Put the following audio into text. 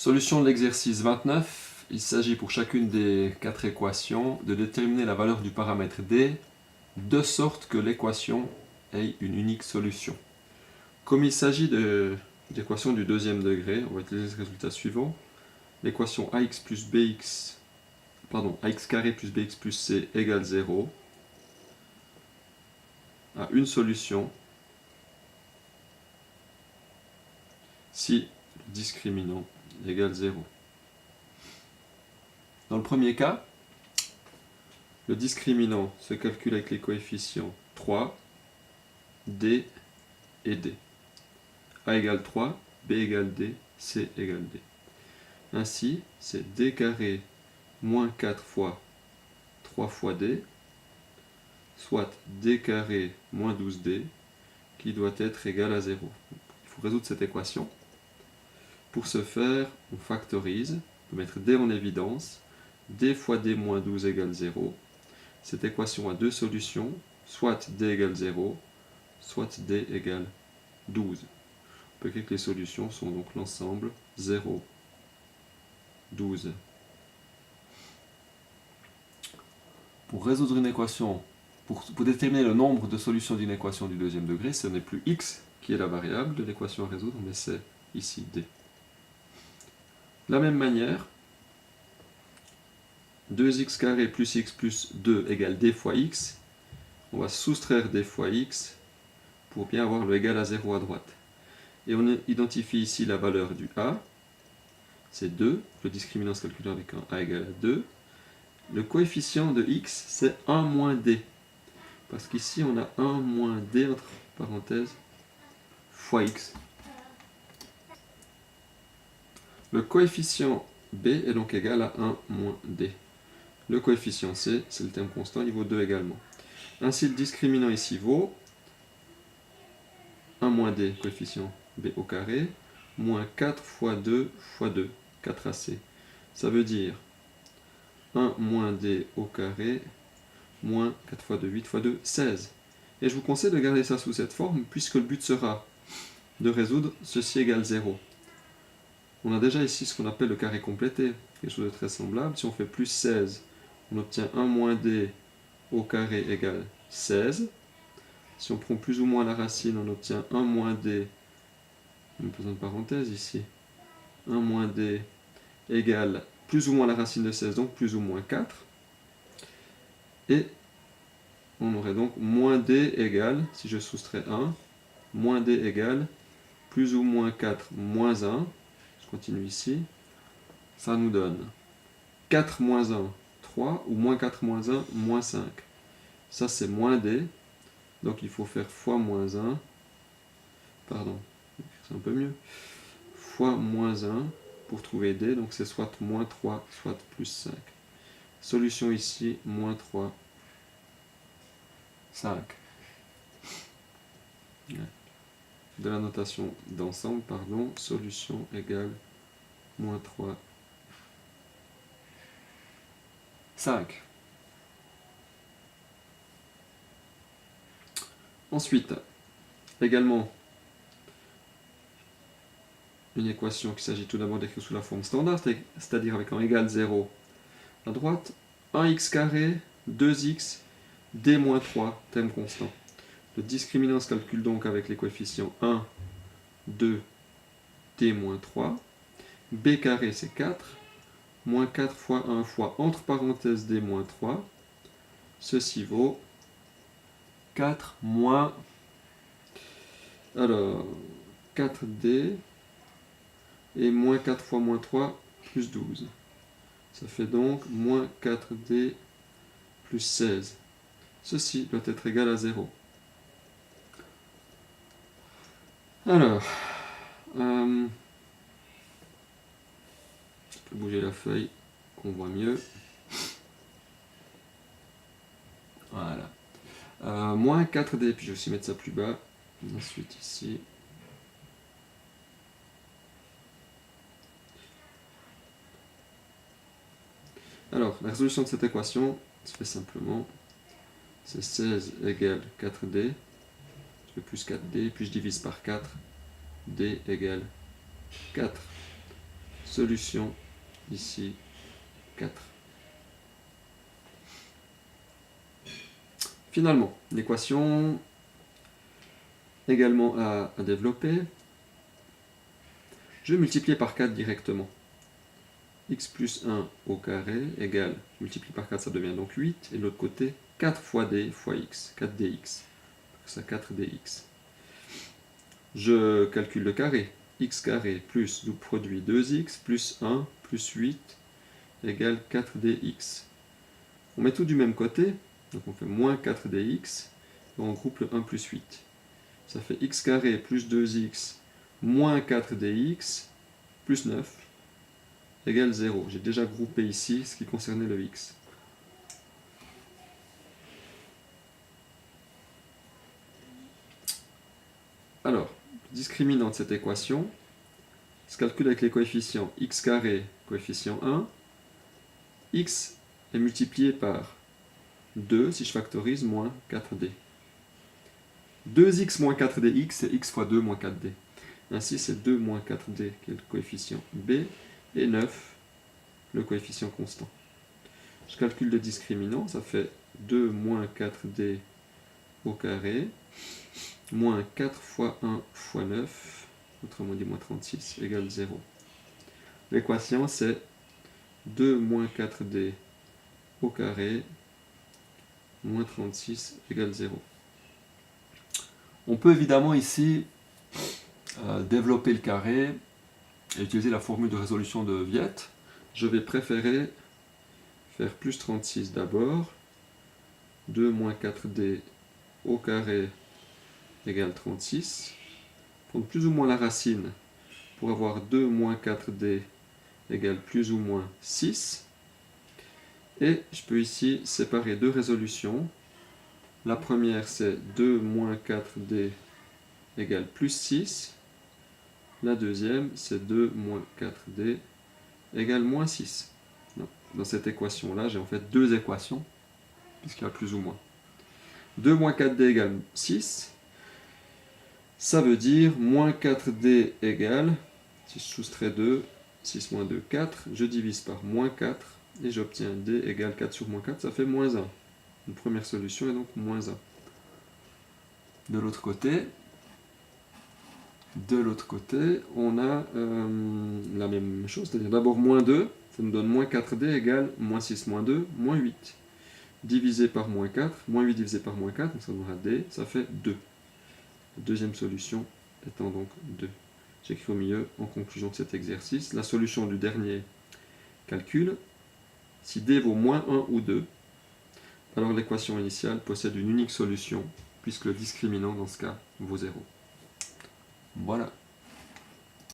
Solution de l'exercice 29. Il s'agit pour chacune des 4 équations de déterminer la valeur du paramètre d de sorte que l'équation ait une unique solution. Comme il s'agit d'équations du deuxième degré, on va utiliser le résultat suivant. L'équation ax carré plus bx plus c égale 0 a une solution si le discriminant égale 0. Dans le premier cas, le discriminant se calcule avec les coefficients 3, d et d. A égale 3, b égale d, c égale d. Ainsi, c'est d carré moins 4 fois 3 fois d, soit d carré moins 12d, qui doit être égal à 0. Il faut résoudre cette équation. Pour ce faire, on factorise, on va mettre d en évidence, d fois d moins 12 égale 0. Cette équation a deux solutions, soit d égale 0, soit d égale 12. On peut écrire que les solutions sont donc l'ensemble 0, 12. Pour résoudre une équation, pour déterminer le nombre de solutions d'une équation du deuxième degré, ce n'est plus x qui est la variable de l'équation à résoudre, mais c'est ici d. De la même manière, 2x carré plus x plus 2 égale d fois x. On va soustraire d fois x pour bien avoir le égal à 0 à droite. Et on identifie ici la valeur du a, c'est 2. Le discriminant se calcule avec un a égale à 2. Le coefficient de x, c'est 1 moins d. Parce qu'ici, on a 1 moins d entre parenthèses fois x. Le coefficient b est donc égal à 1 moins d. Le coefficient c, c'est le terme constant, il vaut 2 également. Ainsi, le discriminant ici vaut 1 moins d, coefficient b au carré, moins 4 fois 2 fois 2, 4ac. Ça veut dire 1 moins d au carré, moins 4 fois 2, 8 fois 2, 16. Et je vous conseille de garder ça sous cette forme, puisque le but sera de résoudre ceci égale 0. On a déjà ici ce qu'on appelle le carré complété, quelque chose de très semblable. Si on fait plus 16, on obtient 1 moins d au carré égale 16. Si on prend plus ou moins la racine, on obtient 1 moins d, on pose une parenthèse ici, 1 moins d égale plus ou moins la racine de 16, donc plus ou moins 4. Et on aurait donc moins d égale, si je soustrais 1, moins d égale plus ou moins 4 moins 1. Je continue ici. Ça nous donne 4 moins 1, 3, ou moins 4 moins 1, moins 5. Ça, c'est moins d. Donc, il faut faire fois moins 1. Pardon, c'est un peu mieux. Fois moins 1 pour trouver d. Donc, c'est soit moins 3, soit plus 5. Solution ici, moins 3, 5. De la notation d'ensemble, pardon, solution égale moins 3, 5. Ensuite, également, une équation qu'il s'agit tout d'abord d'écrire sous la forme standard, c'est-à-dire avec un égal 0 à droite, 1x carré, 2x, d moins 3, terme constant. Le discriminant se calcule donc avec les coefficients 1, 2, d moins 3. B carré, c'est 4. Moins 4 fois 1 fois, entre parenthèses, d moins 3. Ceci vaut 4 moins... Alors, 4d et moins 4 fois moins 3, plus 12. Ça fait donc moins 4d plus 16. Ceci doit être égal à 0. Alors, je peux bouger la feuille, qu'on voit mieux. Voilà. Moins 4d, puis je vais aussi mettre ça plus bas. Ensuite ici. Alors, la résolution de cette équation se fait simplement. C'est 16 égale 4d. Je fais plus 4d, puis je divise par 4. d égale 4. solution ici 4. Finalement, l'équation également à développer. Je vais multiplier par 4 directement. X plus 1 au carré égale, je multiplie par 4, ça devient donc 8. Et de l'autre côté, 4 fois d fois x, 4dx. Ça 4dx. Je calcule le carré. X carré plus double produit 2x plus 1 plus 8 égale 4dx. On met tout du même côté, donc on fait moins 4dx, et on groupe le 1 plus 8. Ça fait x carré plus 2x moins 4dx plus 9 égale 0. J'ai déjà groupé ici ce qui concernait le x. Alors, le discriminant de cette équation se calcule avec les coefficients x carré, coefficient 1, x est multiplié par 2, si je factorise, moins 4d. 2x moins 4dx, c'est x fois 2 moins 4d. Ainsi, c'est 2 moins 4d qui est le coefficient b, et 9, le coefficient constant. Je calcule le discriminant, ça fait 2 moins 4d au carré, moins 4 fois 1 fois 9, autrement dit moins 36, égale 0. L'équation, c'est 2 moins 4d au carré, moins 36, égale 0. On peut évidemment ici développer le carré et utiliser la formule de résolution de Viette. Je vais préférer faire plus 36 d'abord. 2 moins 4d au carré égale 36. Prendre plus ou moins la racine pour avoir 2 moins 4d égale plus ou moins 6. Et je peux ici séparer deux résolutions. La première, c'est 2 moins 4d égale plus 6. La deuxième, c'est 2 moins 4d égale moins 6. Dans cette équation-là, j'ai en fait deux équations, puisqu'il y a plus ou moins. 2 moins 4d égale 6. Ça veut dire moins 4d égale, si je soustrais 2, 6 moins 2, 4. Je divise par moins 4 et j'obtiens d égale 4 sur moins 4, ça fait moins 1. Une première solution est donc moins 1. De l'autre côté, on a la même chose, c'est-à-dire d'abord moins 2, ça nous donne moins 4d égale moins 6 moins 2, moins 8. Divisé par moins 4, moins 8 divisé par moins 4, donc ça donnera d, ça fait 2. La deuxième solution étant donc 2. J'écris au milieu, en conclusion de cet exercice, la solution du dernier calcul. Si d vaut moins 1 ou 2, alors l'équation initiale possède une unique solution, puisque le discriminant dans ce cas vaut 0. Voilà.